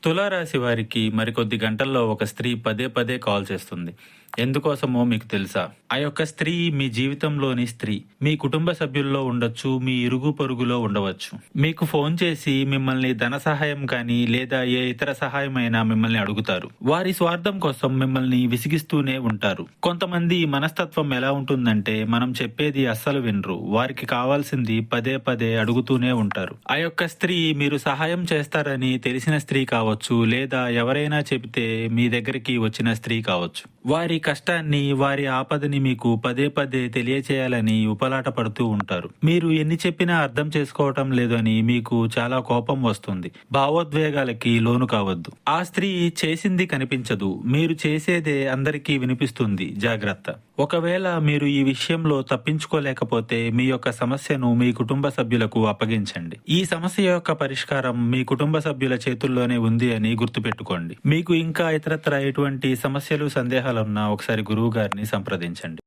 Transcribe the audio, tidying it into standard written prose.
తులారాశి వారికి మరికొద్ది గంటల్లో ఒక స్త్రీ పదే పదే కాల్ చేస్తుంది. ఎందుకోసమో మీకు తెలుసా? ఆ యొక్క స్త్రీ మీ జీవితంలోని స్త్రీ. మీ కుటుంబ సభ్యుల్లో ఉండొచ్చు, మీ ఇరుగు పొరుగులో ఉండవచ్చు. మీకు ఫోన్ చేసి మిమ్మల్ని ధన సహాయం కానీ లేదా ఏ ఇతర సహాయమైనా మిమ్మల్ని అడుగుతారు. వారి స్వార్థం కోసం మిమ్మల్ని విసిగిస్తూనే ఉంటారు. కొంతమంది మనస్తత్వం ఎలా ఉంటుందంటే మనం చెప్పేది అస్సలు వినరు. వారికి కావాల్సింది పదే పదే అడుగుతూనే ఉంటారు. ఆ యొక్క స్త్రీ మీరు సహాయం చేస్తారని తెలిసిన స్త్రీ కావచ్చు, లేదా ఎవరైనా చెబితే మీ దగ్గరికి వచ్చిన స్త్రీ కావచ్చు. వారి కష్టాన్ని, వారి ఆపదని మీకు పదే పదే తెలియచేయాలని ఉపలాట పడుతూ ఉంటారు. మీరు ఎన్ని చెప్పినా అర్థం చేసుకోవటం లేదు అని మీకు చాలా కోపం వస్తుంది. భావోద్వేగాలకి లోను కావద్దు. ఆ స్త్రీ చేసింది కనిపించదు, మీరు చేసేదే అందరికీ వినిపిస్తుంది. జాగ్రత్త. ఒకవేళ మీరు ఈ విషయంలో తప్పించుకోలేకపోతే మీ యొక్క సమస్యను మీ కుటుంబ సభ్యులకు అప్పగించండి. ఈ సమస్య యొక్క పరిష్కారం మీ కుటుంబ సభ్యుల చేతుల్లోనే ఉంది అని గుర్తుపెట్టుకోండి. మీకు ఇంకా ఇతరత్ర ఎటువంటి సమస్యలు, సందేహాలున్నా ఒకసారి గురువు గారిని సంప్రదించండి.